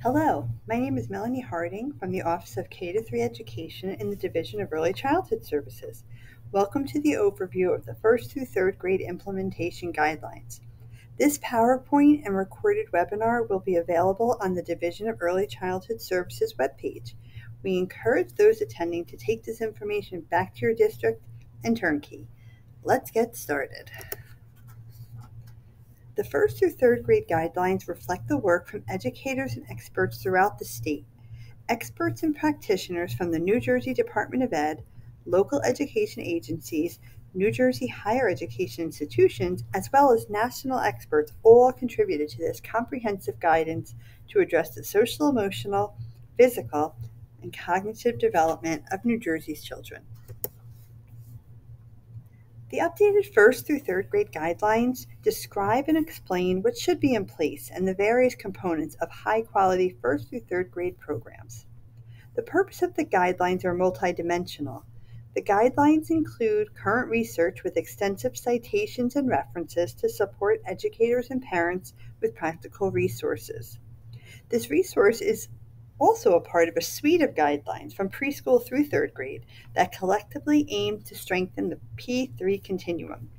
Hello, my name is Melanie Harding from the Office of K-3 Education in the Division of Early Childhood Services. Welcome to the overview of the first through third grade implementation guidelines. This PowerPoint and recorded webinar will be available on the Division of Early Childhood Services webpage. We encourage those attending to take this information back to your district and turnkey. Let's get started. The first through third grade guidelines reflect the work from educators and experts throughout the state. Experts and practitioners from the New Jersey Department of Ed, local education agencies, New Jersey higher education institutions, as well as national experts all contributed to this comprehensive guidance to address the social, emotional, physical, and cognitive development of New Jersey's children. The updated first through third grade guidelines describe and explain what should be in place and the various components of high-quality first through third grade programs. The purpose of the guidelines are multidimensional. The guidelines include current research with extensive citations and references to support educators and parents with practical resources. This resource is also a part of a suite of guidelines from preschool through third grade that collectively aim to strengthen the P3 continuum.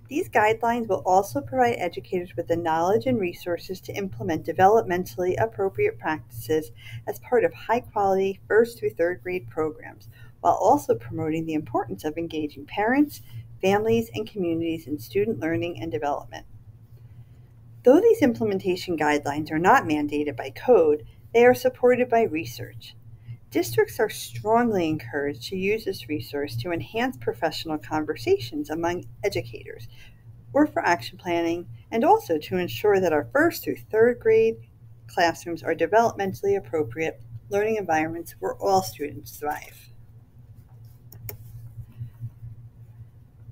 These guidelines will also provide educators with the knowledge and resources to implement developmentally appropriate practices as part of high-quality first through third grade programs, while also promoting the importance of engaging parents, families, and communities in student learning and development. Though these implementation guidelines are not mandated by code, they are supported by research. Districts are strongly encouraged to use this resource to enhance professional conversations among educators or for action planning, and also to ensure that our first through third grade classrooms are developmentally appropriate learning environments where all students thrive.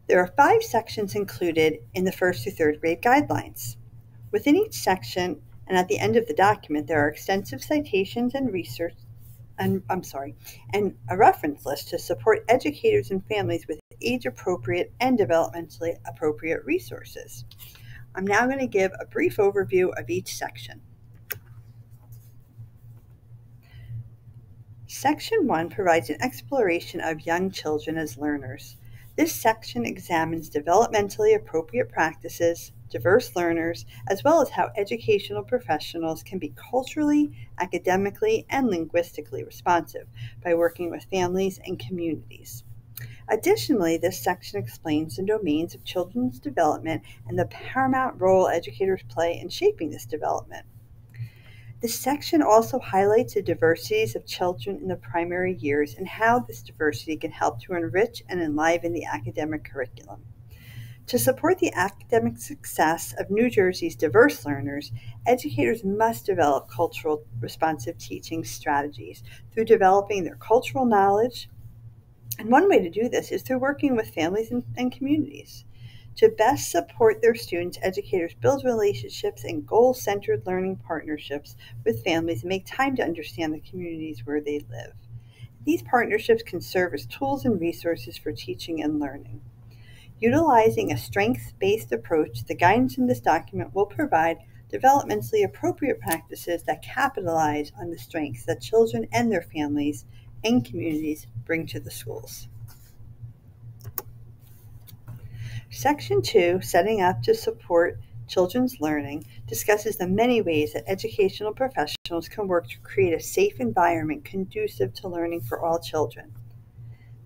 There are 5 sections included in the first through third grade guidelines. Within each section and at the end of the document, there are extensive citations and research and a reference list to support educators and families with age-appropriate and developmentally appropriate resources. I'm now going to give a brief overview of each section. Section 1 provides an exploration of young children as learners. This section examines developmentally appropriate practices, diverse learners, as well as how educational professionals can be culturally, academically, and linguistically responsive by working with families and communities. Additionally, this section explains the domains of children's development and the paramount role educators play in shaping this development. This section also highlights the diversities of children in the primary years and how this diversity can help to enrich and enliven the academic curriculum. To support the academic success of New Jersey's diverse learners, educators must develop cultural responsive teaching strategies through developing their cultural knowledge. And one way to do this is through working with families and communities. To best support their students, educators build relationships and goal-centered learning partnerships with families and make time to understand the communities where they live. These partnerships can serve as tools and resources for teaching and learning. Utilizing a strengths-based approach, the guidance in this document will provide developmentally appropriate practices that capitalize on the strengths that children and their families and communities bring to the schools. Section 2, Setting Up to Support Children's Learning, discusses the many ways that educational professionals can work to create a safe environment conducive to learning for all children.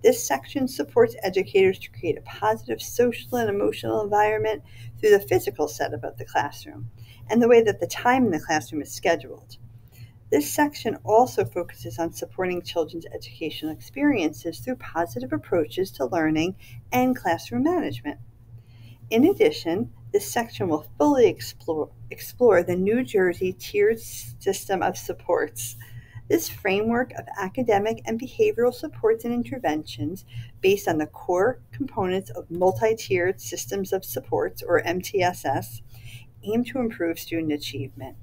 This section supports educators to create a positive social and emotional environment through the physical setup of the classroom and the way that the time in the classroom is scheduled. This section also focuses on supporting children's educational experiences through positive approaches to learning and classroom management. In addition, this section will fully explore the New Jersey tiered system of supports. This framework of academic and behavioral supports and interventions based on the core components of multi-tiered systems of supports, or MTSS, aim to improve student achievement.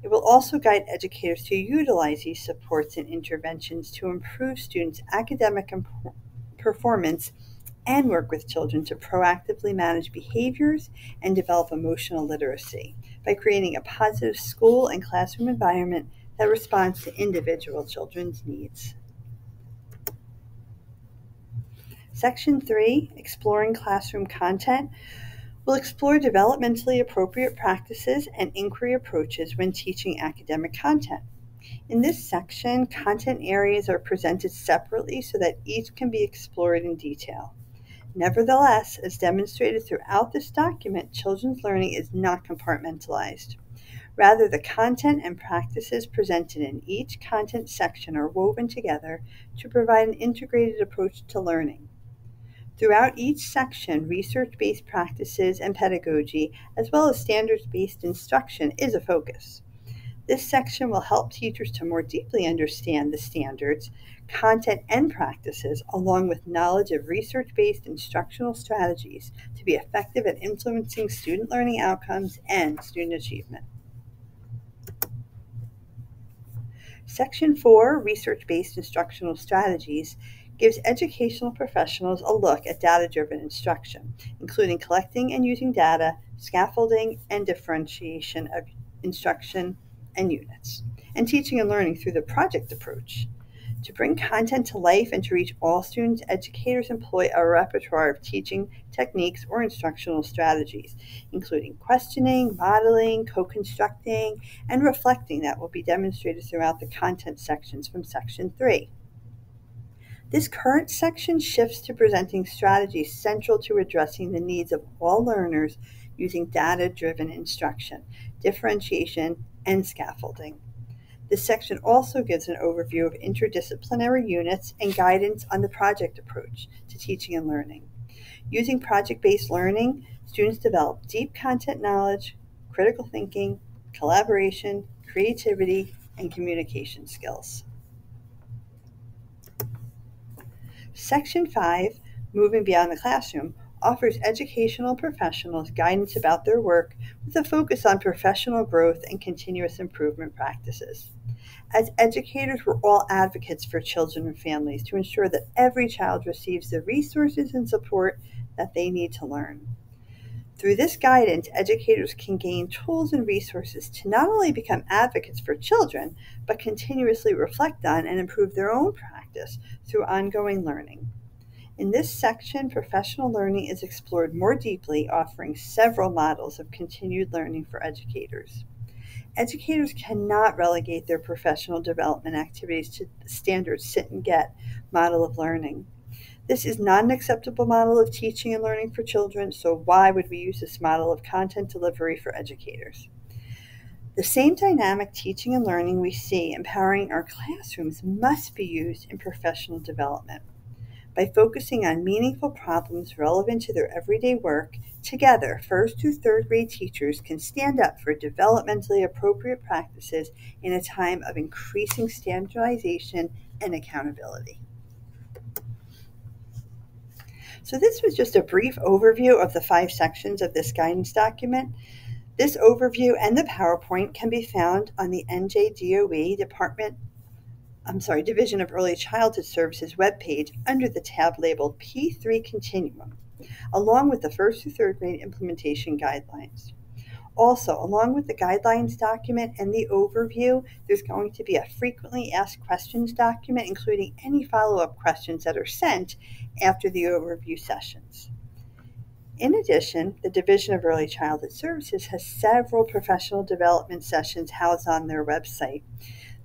It will also guide educators to utilize these supports and interventions to improve students' academic performance and work with children to proactively manage behaviors and develop emotional literacy, by creating a positive school and classroom environment that responds to individual children's needs. Section 3, Exploring Classroom Content, will explore developmentally appropriate practices and inquiry approaches when teaching academic content. In this section, content areas are presented separately so that each can be explored in detail. Nevertheless, as demonstrated throughout this document, children's learning is not compartmentalized. Rather, the content and practices presented in each content section are woven together to provide an integrated approach to learning. Throughout each section, research-based practices and pedagogy, as well as standards-based instruction, is a focus. This section will help teachers to more deeply understand the standards, content, and practices, along with knowledge of research-based instructional strategies to be effective at influencing student learning outcomes and student achievement. Section 4, Research-Based Instructional Strategies, gives educational professionals a look at data-driven instruction, including collecting and using data, scaffolding, and differentiation of instruction and units, and teaching and learning through the project approach. To bring content to life and to reach all students, educators employ a repertoire of teaching techniques or instructional strategies, including questioning, modeling, co-constructing, and reflecting that will be demonstrated throughout the content sections from Section 3. This current section shifts to presenting strategies central to addressing the needs of all learners using data-driven instruction, differentiation, and scaffolding. This section also gives an overview of interdisciplinary units and guidance on the project approach to teaching and learning. Using project-based learning, students develop deep content knowledge, critical thinking, collaboration, creativity, and communication skills. Section 5, Moving Beyond the Classroom, offers educational professionals guidance about their work with a focus on professional growth and continuous improvement practices. As educators, we're all advocates for children and families to ensure that every child receives the resources and support that they need to learn. Through this guidance, educators can gain tools and resources to not only become advocates for children, but continuously reflect on and improve their own practice through ongoing learning. In this section, professional learning is explored more deeply, offering several models of continued learning for educators. Educators cannot relegate their professional development activities to the standard sit-and-get model of learning. This is not an acceptable model of teaching and learning for children, so why would we use this model of content delivery for educators? The same dynamic teaching and learning we see empowering our classrooms must be used in professional development. By focusing on meaningful problems relevant to their everyday work, together, first through third grade teachers can stand up for developmentally appropriate practices in a time of increasing standardization and accountability. So this was just a brief overview of the 5 sections of this guidance document. This overview and the PowerPoint can be found on the NJDOE Division of Early Childhood Services webpage under the tab labeled P3 Continuum, along with the first through third grade implementation guidelines. Also, along with the guidelines document and the overview, there's going to be a frequently asked questions document, including any follow-up questions that are sent after the overview sessions. In addition, the Division of Early Childhood Services has several professional development sessions housed on their website.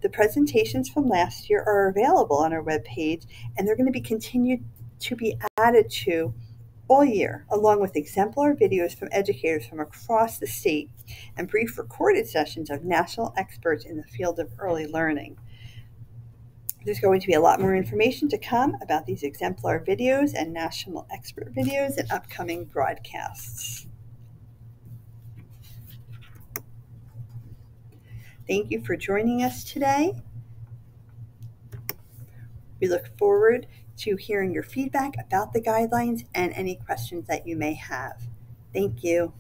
The presentations from last year are available on our webpage, and they're going to be continued to be added to all year, along with exemplar videos from educators from across the state and brief recorded sessions of national experts in the field of early learning. There's going to be a lot more information to come about these exemplar videos and national expert videos in upcoming broadcasts. Thank you for joining us today. We look forward to hearing your feedback about the guidelines and any questions that you may have. Thank you.